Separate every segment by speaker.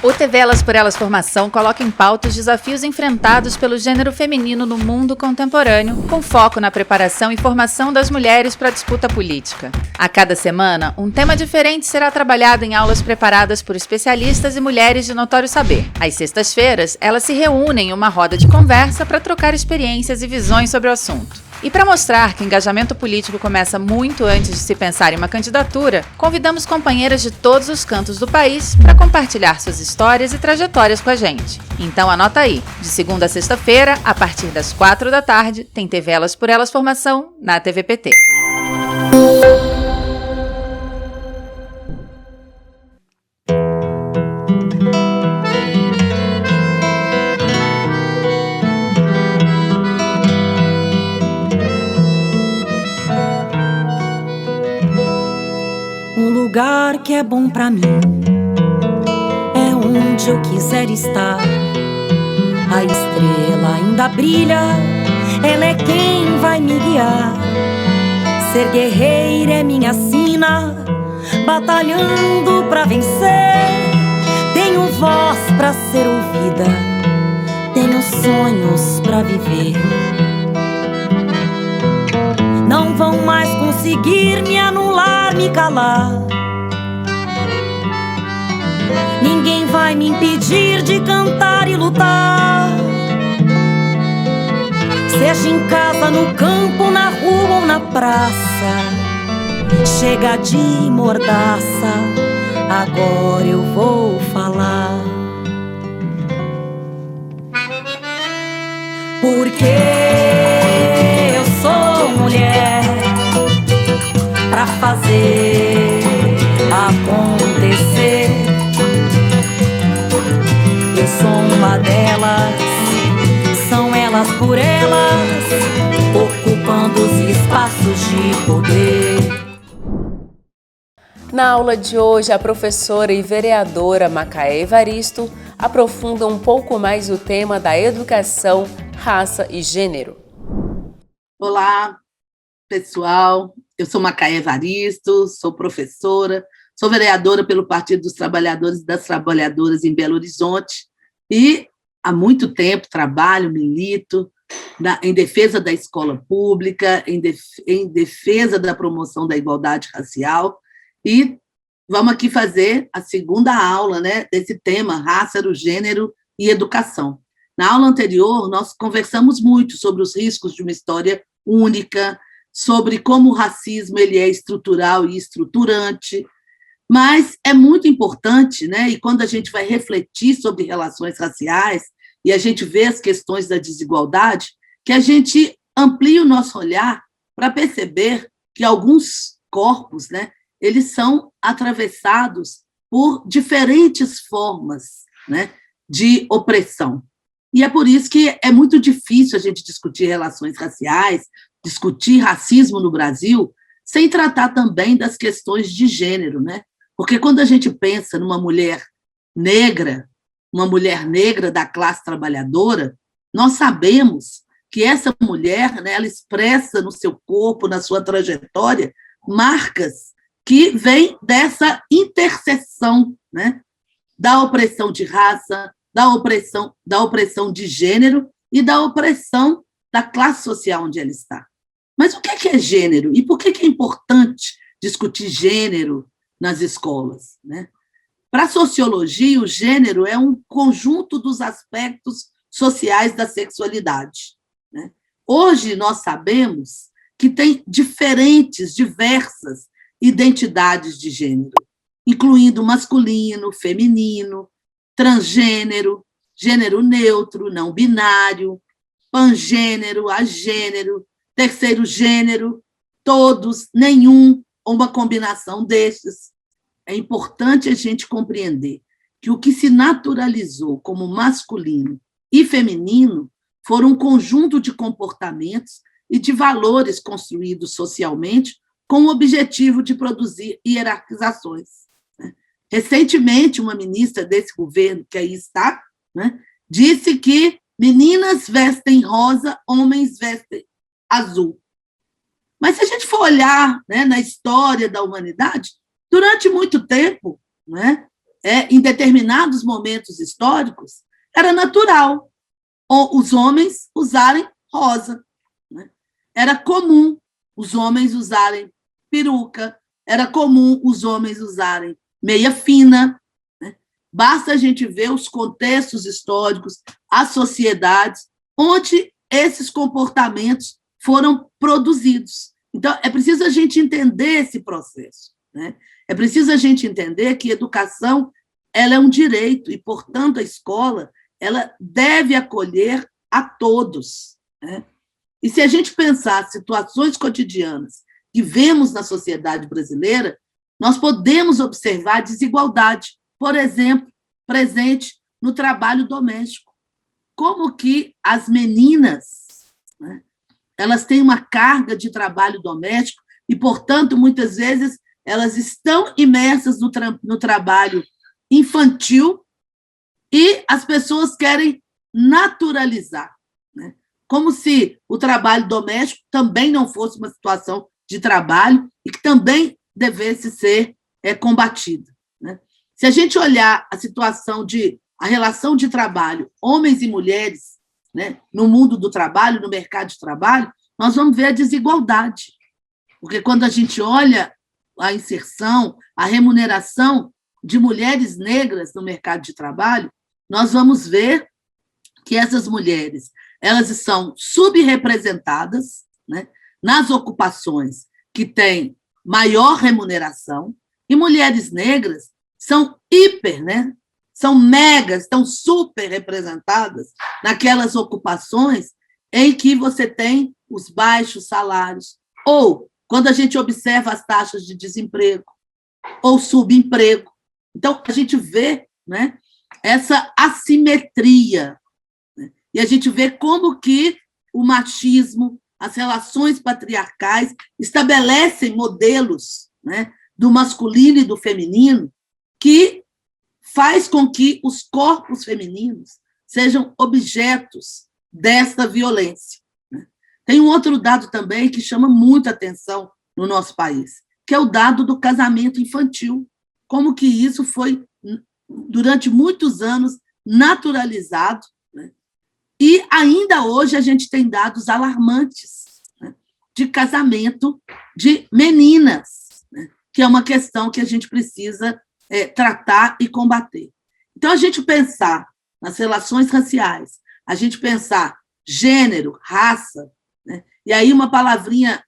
Speaker 1: O TV Elas por Elas Formação coloca em pauta os desafios enfrentados pelo gênero feminino no mundo contemporâneo, com foco na preparação e formação das mulheres para a disputa política. A cada semana, um tema diferente será trabalhado em aulas preparadas por especialistas e mulheres de notório saber. Às sextas-feiras, elas se reúnem em uma roda de conversa para trocar experiências e visões sobre o assunto. E para mostrar que o engajamento político começa muito antes de se pensar em uma candidatura, convidamos companheiras de todos os cantos do país para compartilhar suas histórias e trajetórias com a gente. Então anota aí, de segunda a sexta-feira, a partir das 4 da tarde, tem TV Elas por Elas Formação na TVPT.
Speaker 2: O lugar que é bom pra mim é onde eu quiser estar. A estrela ainda brilha, ela é quem vai me guiar. Ser guerreira é minha sina, batalhando pra vencer. Tenho voz pra ser ouvida, tenho sonhos pra viver. Não vão mais conseguir me anular, me calar. Ninguém vai me impedir de cantar e lutar. Seja em casa, no campo, na rua ou na praça. Chega de mordaça, agora eu vou falar. Porque eu sou mulher pra fazer acontecer. Eu sou uma delas, são elas por elas, ocupando os espaços de poder.
Speaker 3: Na aula de hoje, a professora e vereadora Macaé Evaristo aprofunda um pouco mais o tema da educação, raça e gênero.
Speaker 4: Olá, pessoal. Eu sou Macaé Evaristo, sou professora, sou vereadora pelo Partido dos Trabalhadores e das Trabalhadoras em Belo Horizonte e há muito tempo trabalho, milito em defesa da escola pública, em defesa da promoção da igualdade racial e vamos aqui fazer a segunda aula, né, desse tema, raça, gênero e educação. Na aula anterior, nós conversamos muito sobre os riscos de uma história única, sobre como o racismo ele é estrutural e estruturante, mas é muito importante, né? E quando a gente vai refletir sobre relações raciais e a gente vê as questões da desigualdade, que a gente amplie o nosso olhar para perceber que alguns corpos, né, eles são atravessados por diferentes formas, né, de opressão. E é por isso que é muito difícil a gente discutir relações raciais, discutir racismo no Brasil, sem tratar também das questões de gênero, né? Porque quando a gente pensa numa mulher negra, uma mulher negra da classe trabalhadora, nós sabemos que essa mulher, né, ela expressa no seu corpo, na sua trajetória, marcas que vêm dessa interseção, né, da opressão de raça, da opressão de gênero e da opressão da classe social onde ela está. Mas o que é gênero? E por que é importante discutir gênero nas escolas, né? Para a sociologia, o gênero é um conjunto dos aspectos sociais da sexualidade, né? Hoje, nós sabemos que tem diversas identidades de gênero, incluindo masculino, feminino, transgênero, gênero neutro, não binário, pangênero, agênero, terceiro gênero, todos, nenhum, ou uma combinação destes. É importante a gente compreender que o que se naturalizou como masculino e feminino foram um conjunto de comportamentos e de valores construídos socialmente com o objetivo de produzir hierarquizações. Recentemente, uma ministra desse governo, que aí está, né, disse que meninas vestem rosa, homens vestem azul. Mas se a gente for olhar, né, na história da humanidade, durante muito tempo, né, em determinados momentos históricos, era natural os homens usarem rosa, né? Era comum os homens usarem peruca, era comum os homens usarem meia fina, né? Basta a gente ver os contextos históricos, as sociedades, onde esses comportamentos foram produzidos. Então, é preciso a gente entender esse processo, né? É preciso a gente entender que educação ela é um direito e, portanto, a escola ela deve acolher a todos, né? E se a gente pensar situações cotidianas que vemos na sociedade brasileira, nós podemos observar desigualdade, por exemplo, presente no trabalho doméstico. Como que as meninas, né, elas têm uma carga de trabalho doméstico e, portanto, muitas vezes elas estão imersas no trabalho infantil e as pessoas querem naturalizar, né? Como se o trabalho doméstico também não fosse uma situação de trabalho e que também devesse ser combatida, né? Se a gente olhar a relação de trabalho, homens e mulheres, né, no mundo do trabalho, no mercado de trabalho, nós vamos ver a desigualdade. Porque quando a gente olha a inserção, a remuneração de mulheres negras no mercado de trabalho, nós vamos ver que essas mulheres elas são subrepresentadas, né, nas ocupações que têm maior remuneração, e mulheres negras são né, são megas, estão super representadas naquelas ocupações em que você tem os baixos salários, ou quando a gente observa as taxas de desemprego, ou subemprego. Então, a gente vê, né, essa assimetria, né, e a gente vê como que o machismo, as relações patriarcais estabelecem modelos, né, do masculino e do feminino que faz com que os corpos femininos sejam objetos dessa violência, né? Tem um outro dado também que chama muita atenção no nosso país, que é o dado do casamento infantil, como que isso foi, durante muitos anos, naturalizado, né? E ainda hoje a gente tem dados alarmantes, né, de casamento de meninas, né, que é uma questão que a gente precisa tratar e combater. Então, a gente pensar nas relações raciais, a gente pensar gênero, raça, né, e aí uma palavrinha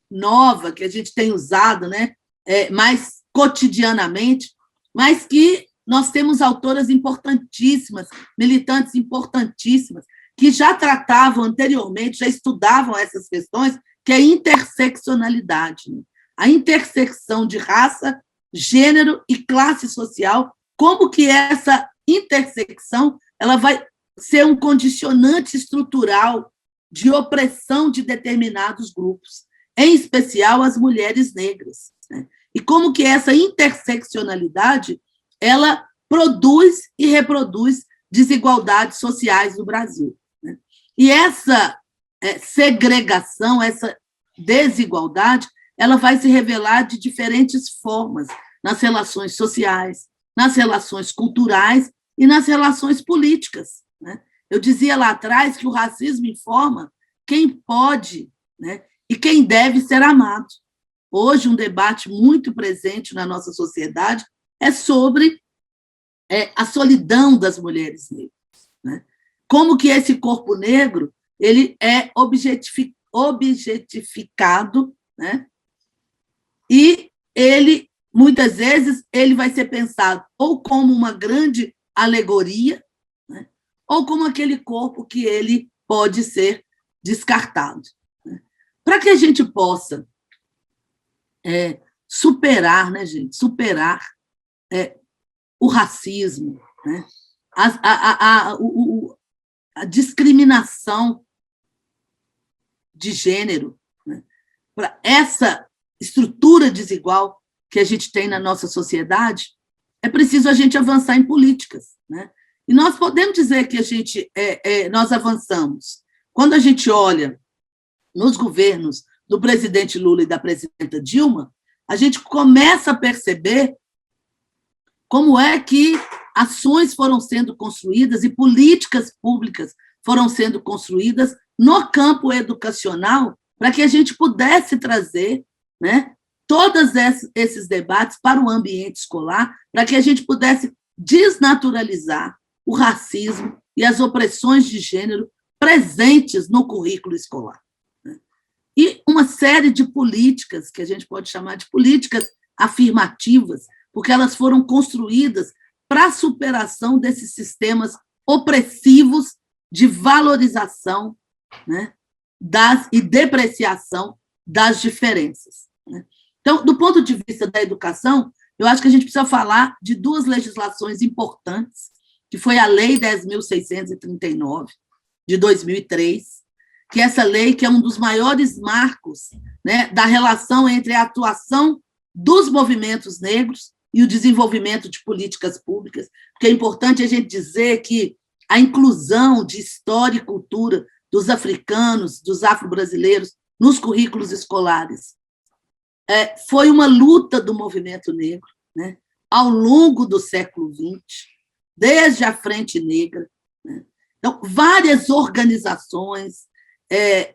Speaker 4: nova que a gente tem usado, né, mais cotidianamente, mas que nós temos autoras importantíssimas, militantes importantíssimas, que já tratavam anteriormente, já estudavam essas questões, que é a interseccionalidade, né? A intersecção de raça, gênero e classe social, como que essa intersecção ela vai ser um condicionante estrutural de opressão de determinados grupos, em especial as mulheres negras, né? E como que essa interseccionalidade ela produz e reproduz desigualdades sociais no Brasil, né? E essa segregação, essa desigualdade, ela vai se revelar de diferentes formas nas relações sociais, nas relações culturais e nas relações políticas, né? Eu dizia lá atrás que o racismo informa quem pode, né, e quem deve ser amado. Hoje, um debate muito presente na nossa sociedade é sobre a solidão das mulheres negras, né? Como que esse corpo negro ele é objetificado, né? E ele, muitas vezes, ele vai ser pensado ou como uma grande alegoria, né, ou como aquele corpo que ele pode ser descartado, né? Para que a gente possa superar, né, gente, superar o racismo, né, a discriminação de gênero, né, para essa estrutura desigual que a gente tem na nossa sociedade, é preciso a gente avançar em políticas, né? E nós podemos dizer que nós avançamos. Quando a gente olha nos governos do presidente Lula e da presidenta Dilma, a gente começa a perceber como é que ações foram sendo construídas e políticas públicas foram sendo construídas no campo educacional para que a gente pudesse trazer, né, todos esses debates para o ambiente escolar, para que a gente pudesse desnaturalizar o racismo e as opressões de gênero presentes no currículo escolar. E uma série de políticas, que a gente pode chamar de políticas afirmativas, porque elas foram construídas para a superação desses sistemas opressivos de valorização, né, e depreciação das diferenças. Né? Então, do ponto de vista da educação, eu acho que a gente precisa falar de duas legislações importantes, que foi a Lei 10.639, de 2003, que essa lei que é um dos maiores marcos, né, da relação entre a atuação dos movimentos negros e o desenvolvimento de políticas públicas, porque é importante a gente dizer que a inclusão de história e cultura dos africanos, dos afro-brasileiros, nos currículos escolares foi uma luta do movimento negro, né, ao longo do século XX, desde a Frente Negra. Né? Então, várias organizações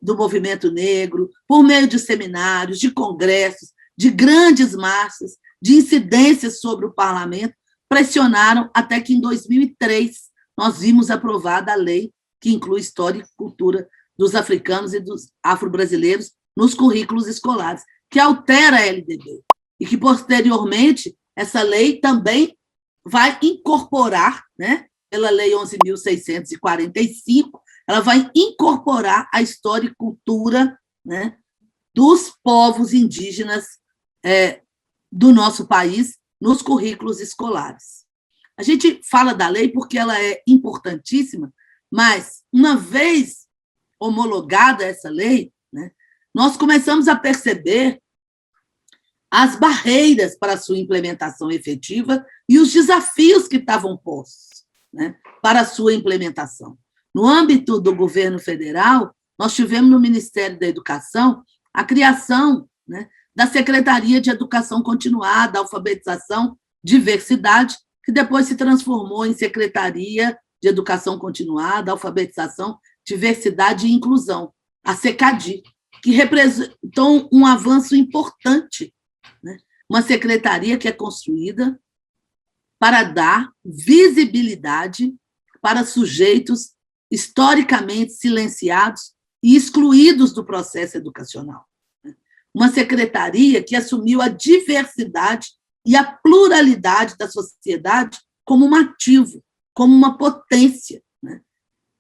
Speaker 4: do movimento negro, por meio de seminários, de congressos, de grandes marchas, de incidências sobre o parlamento, pressionaram até que, em 2003, nós vimos aprovada a lei que inclui história e cultura dos africanos e dos afro-brasileiros nos currículos escolares, que altera a LDB, e que, posteriormente, essa lei também vai incorporar, né, pela Lei 11.645, ela vai incorporar a história e cultura, né, dos povos indígenas do nosso país nos currículos escolares. A gente fala da lei porque ela é importantíssima, mas, uma vez homologada essa lei, né, nós começamos a perceber as barreiras para a sua implementação efetiva e os desafios que estavam postos, né, para a sua implementação. No âmbito do governo federal, nós tivemos no Ministério da Educação a criação, né, da Secretaria de Educação Continuada, Alfabetização, Diversidade, que depois se transformou em Secretaria de Educação Continuada, Alfabetização, Diversidade e Inclusão, a SECADI, que representou um avanço importante, né? Uma secretaria que é construída para dar visibilidade para sujeitos historicamente silenciados e excluídos do processo educacional. Uma secretaria que assumiu a diversidade e a pluralidade da sociedade como um ativo, como uma potência, né?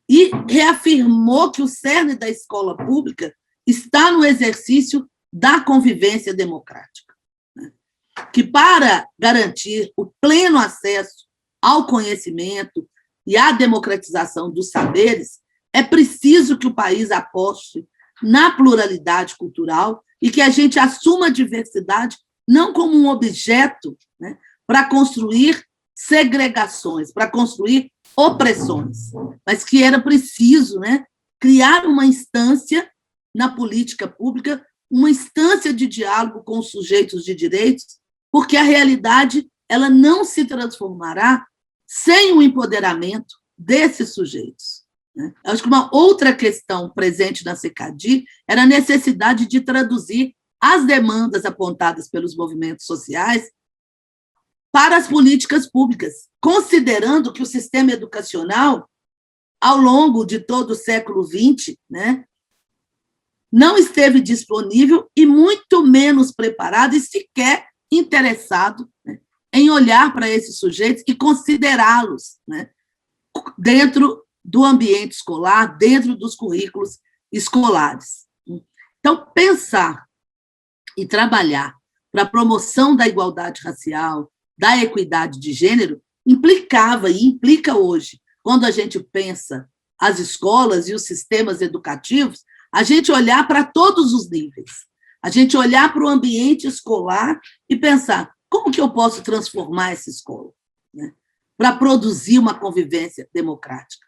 Speaker 4: E reafirmou que o cerne da escola pública está no exercício da convivência democrática, né? Que, para garantir o pleno acesso ao conhecimento e à democratização dos saberes, é preciso que o país aposte na pluralidade cultural e que a gente assuma a diversidade não como um objeto, né, para construir segregações, para construir opressões, mas que era preciso, né, criar uma instância na política pública, uma instância de diálogo com os sujeitos de direitos, porque a realidade ela não se transformará sem o empoderamento desses sujeitos. Né? Acho que uma outra questão presente na SECADI era a necessidade de traduzir as demandas apontadas pelos movimentos sociais para as políticas públicas, considerando que o sistema educacional, ao longo de todo o século XX, né, não esteve disponível e muito menos preparado e sequer interessado, né, em olhar para esses sujeitos e considerá-los, né, dentro do ambiente escolar, dentro dos currículos escolares. Então, pensar e trabalhar para a promoção da igualdade racial, da equidade de gênero, implicava e implica hoje, quando a gente pensa as escolas e os sistemas educativos, a gente olhar para todos os níveis, a gente olhar para o ambiente escolar e pensar como que eu posso transformar essa escola, né, para produzir uma convivência democrática.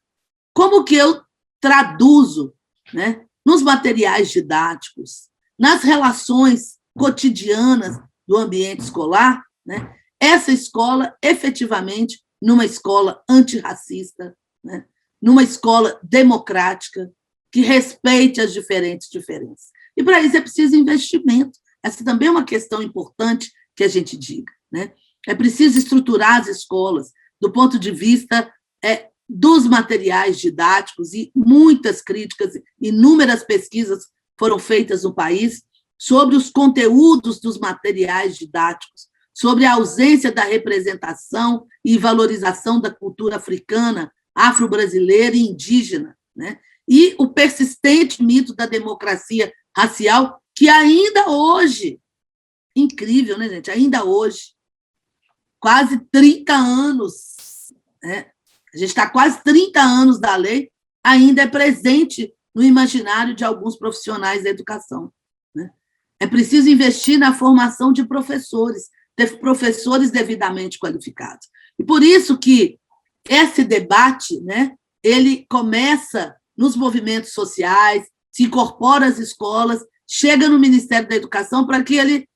Speaker 4: Como que eu traduzo, né, nos materiais didáticos, nas relações cotidianas do ambiente escolar, né, essa escola efetivamente numa escola antirracista, né? Numa escola democrática, que respeite as diferentes diferenças. E, para isso, é preciso investimento. Essa também é uma questão importante que a gente diga, né? É preciso estruturar as escolas do ponto de vista dos materiais didáticos, e muitas críticas, inúmeras pesquisas foram feitas no país sobre os conteúdos dos materiais didáticos, sobre a ausência da representação e valorização da cultura africana, afro-brasileira e indígena, né? E o persistente mito da democracia racial, que ainda hoje, incrível, né, gente? Ainda hoje, quase 30 anos, né? A gente está quase 30 anos da lei, ainda é presente no imaginário de alguns profissionais da educação, né? É preciso investir na formação de professores, ter professores devidamente qualificados. E por isso que esse debate, né, ele começa nos movimentos sociais, se incorpora às escolas, chega no Ministério da Educação para que ele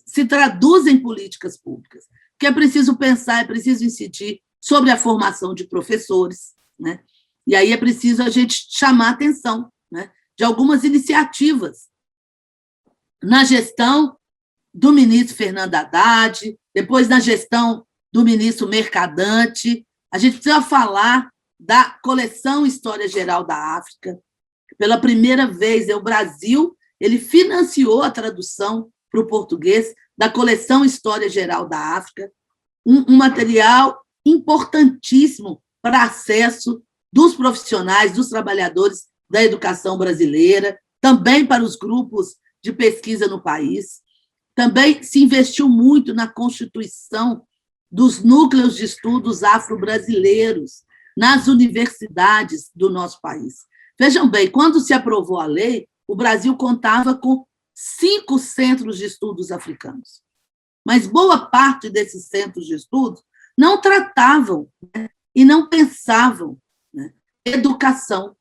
Speaker 4: se traduza em políticas públicas. Porque é preciso pensar, é preciso incidir sobre a formação de professores, né? E aí é preciso a gente chamar a atenção, né, de algumas iniciativas na gestão do ministro Fernando Haddad, depois na gestão do ministro Mercadante. A gente precisa falar da coleção História Geral da África. Pela primeira vez, o Brasil ele financiou a tradução para o português da coleção História Geral da África, um material importantíssimo para acesso dos profissionais, dos trabalhadores da educação brasileira, também para os grupos de pesquisa no país. Também se investiu muito na constituição dos núcleos de estudos afro-brasileiros nas universidades do nosso país. Vejam bem, quando se aprovou a lei, o Brasil contava com 5 centros de estudos africanos. Mas boa parte desses centros de estudos não tratavam, né, e não pensavam, né, educação,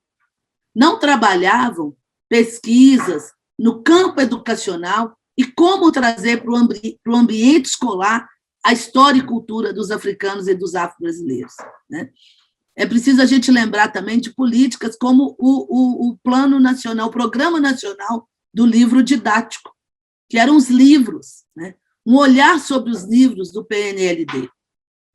Speaker 4: não trabalhavam pesquisas no campo educacional e como trazer para o ambiente escolar a história e cultura dos africanos e dos afro-brasileiros, né? É preciso a gente lembrar também de políticas como o Plano Nacional, o Programa Nacional do Livro Didático, que eram os livros, né? Um olhar sobre os livros do PNLD.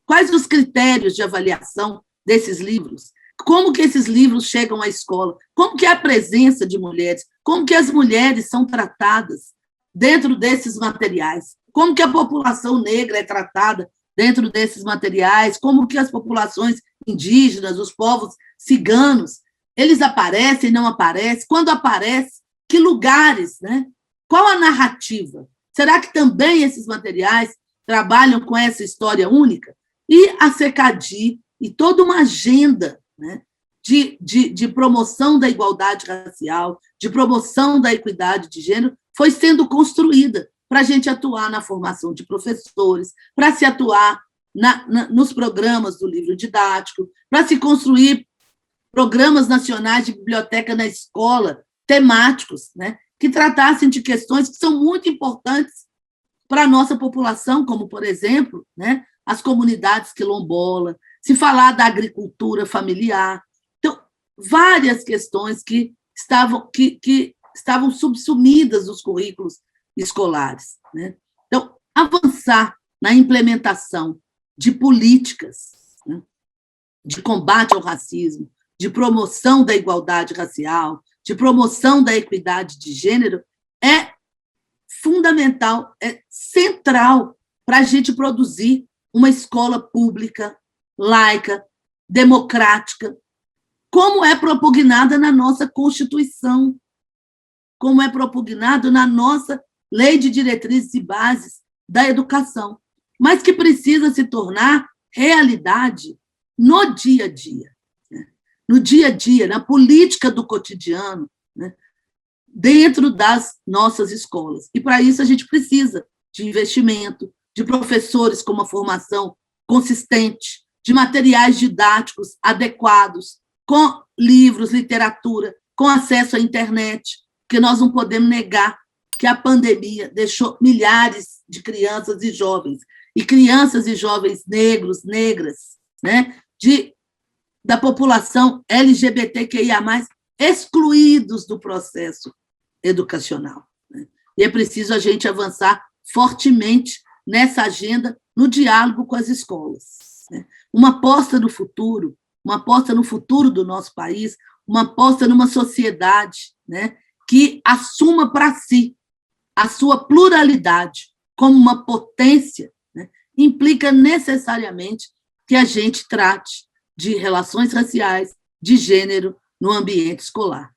Speaker 4: Quais os critérios de avaliação desses livros? Como que esses livros chegam à escola? Como que é a presença de mulheres? Como que as mulheres são tratadas dentro desses materiais? Como que a população negra é tratada dentro desses materiais? Como que as populações indígenas, os povos ciganos, eles aparecem, não aparecem? Quando aparecem, que lugares, né? Qual a narrativa? Será que também esses materiais trabalham com essa história única? E a CECADI e toda uma agenda, né, de promoção da igualdade racial, de promoção da equidade de gênero, foi sendo construída para a gente atuar na formação de professores, para se atuar nos programas do livro didático, para se construir programas nacionais de biblioteca na escola, temáticos, né, que tratassem de questões que são muito importantes para a nossa população, como, por exemplo, né, as comunidades quilombolas, se falar da agricultura familiar. Então, várias questões que estavam subsumidas nos currículos escolares, né? Então, avançar na implementação de políticas, né, de combate ao racismo, de promoção da igualdade racial, de promoção da equidade de gênero, é fundamental, é central para a gente produzir uma escola pública, laica, democrática, como é propugnada na nossa Constituição, como é propugnado na nossa Lei de Diretrizes e Bases da Educação, mas que precisa se tornar realidade no dia a dia, né? No dia a dia, na política do cotidiano, né? Dentro das nossas escolas. E, para isso, a gente precisa de investimento, de professores com uma formação consistente, de materiais didáticos adequados, com livros, literatura, com acesso à internet, porque nós não podemos negar que a pandemia deixou milhares de crianças e jovens e crianças e jovens negros, negras, né, da população LGBTQIA+, excluídos do processo educacional. Né? E é preciso a gente avançar fortemente nessa agenda, no diálogo com as escolas. Né? Uma aposta no futuro do nosso país, uma aposta numa sociedade, né, que assuma para si a sua pluralidade como uma potência, né, implica necessariamente que a gente trate de relações raciais, de gênero, no ambiente escolar.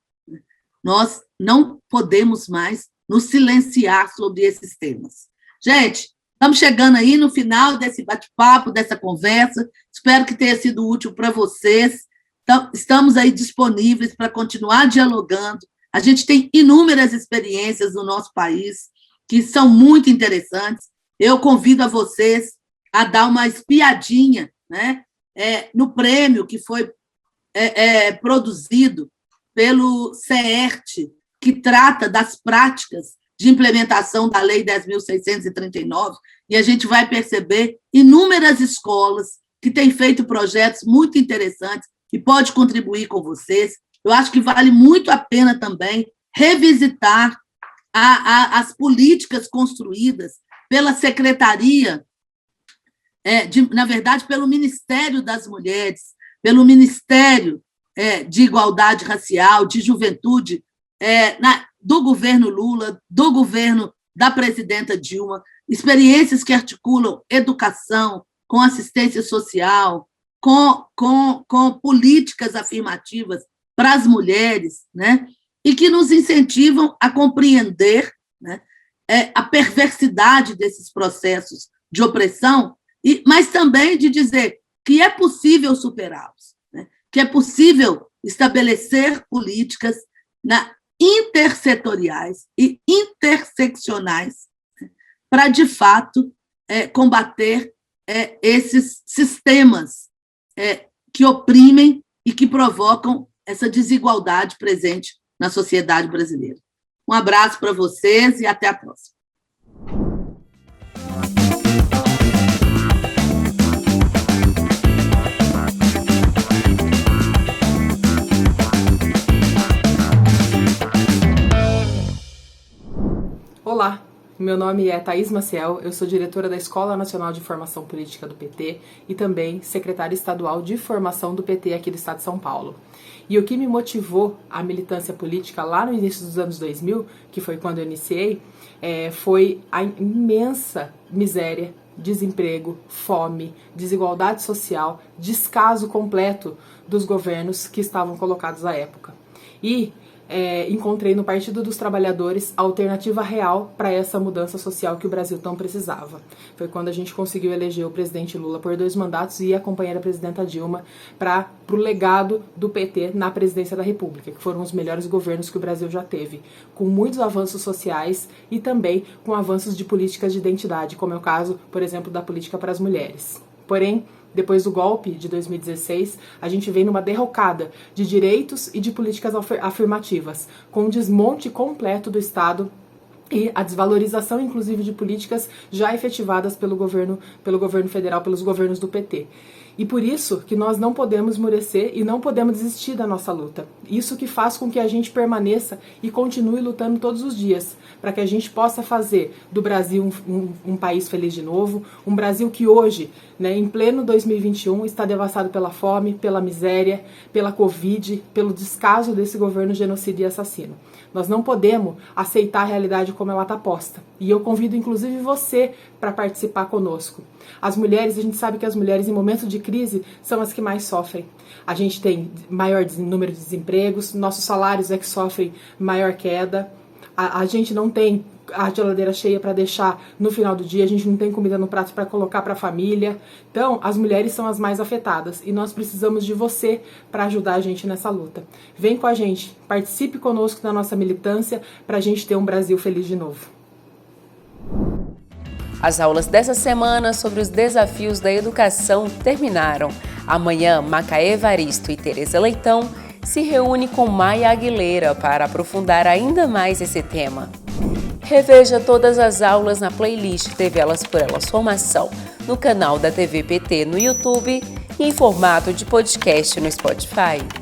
Speaker 4: Nós não podemos mais nos silenciar sobre esses temas. Gente, estamos chegando aí no final desse bate-papo, dessa conversa. Espero que tenha sido útil para vocês. Então, estamos aí disponíveis para continuar dialogando. A gente tem inúmeras experiências no nosso país que são muito interessantes. Eu convido a vocês a dar uma espiadinha, né, no prêmio que foi produzido pelo CERT, que trata das práticas de implementação da Lei 10.639, e a gente vai perceber inúmeras escolas que têm feito projetos muito interessantes e pode contribuir com vocês. Eu acho que vale muito a pena também revisitar as políticas construídas pela Secretaria, na verdade, pelo Ministério das Mulheres, pelo Ministério de Igualdade Racial, de Juventude, do governo Lula, do governo da presidenta Dilma, experiências que articulam educação com assistência social, com políticas afirmativas para as mulheres, né? E que nos incentivam a compreender, né, a perversidade desses processos de opressão, mas também de dizer que é possível superá-los, né? Que é possível estabelecer políticas intersetoriais e interseccionais, né, para, de fato, combater esses sistemas que oprimem e que provocam essa desigualdade presente na sociedade brasileira. Um abraço para vocês e até a próxima.
Speaker 5: Olá, meu nome é Thaís Maciel, eu sou diretora da Escola Nacional de Formação Política do PT e também secretária estadual de formação do PT aqui do estado de São Paulo. E o que me motivou à militância política lá no início dos anos 2000, que foi quando eu iniciei, foi a imensa miséria, desemprego, fome, desigualdade social, descaso completo dos governos que estavam colocados à época. E encontrei no Partido dos Trabalhadores a alternativa real para essa mudança social que o Brasil tão precisava. Foi quando a gente conseguiu eleger o presidente Lula por 2 mandatos e acompanhar a presidenta Dilma para o legado do PT na presidência da República, que foram os melhores governos que o Brasil já teve, com muitos avanços sociais e também com avanços de políticas de identidade, como é o caso, por exemplo, da política para as mulheres. Porém, depois do golpe de 2016, a gente vem numa derrocada de direitos e de políticas afirmativas, com um desmonte completo do Estado e a desvalorização, inclusive, de políticas já efetivadas pelo governo federal, pelos governos do PT. E por isso que nós não podemos esmorecer e não podemos desistir da nossa luta. Isso que faz com que a gente permaneça e continue lutando todos os dias, para que a gente possa fazer do Brasil um país feliz de novo, um Brasil que hoje, né, em pleno 2021, está devastado pela fome, pela miséria, pela Covid, pelo descaso desse governo genocida e assassino. Nós não podemos aceitar a realidade como ela está posta. E eu convido, inclusive, você para participar conosco. As mulheres, a gente sabe que as mulheres, em momentos de crise, são as que mais sofrem. A gente tem maior número de desempregos, nossos salários que sofrem maior queda, a gente não tem a geladeira cheia para deixar no final do dia, a gente não tem comida no prato para colocar para a família. Então, as mulheres são as mais afetadas e nós precisamos de você para ajudar a gente nessa luta. Vem com a gente, participe conosco da nossa militância para a gente ter um Brasil feliz de novo.
Speaker 3: As aulas dessa semana sobre os desafios da educação terminaram. Amanhã, Macaé Evaristo e Tereza Leitão se reúnem com Maia Aguilera para aprofundar ainda mais esse tema. Reveja todas as aulas na playlist TV Elas por Elas Formação no canal da TV PT no YouTube e em formato de podcast no Spotify.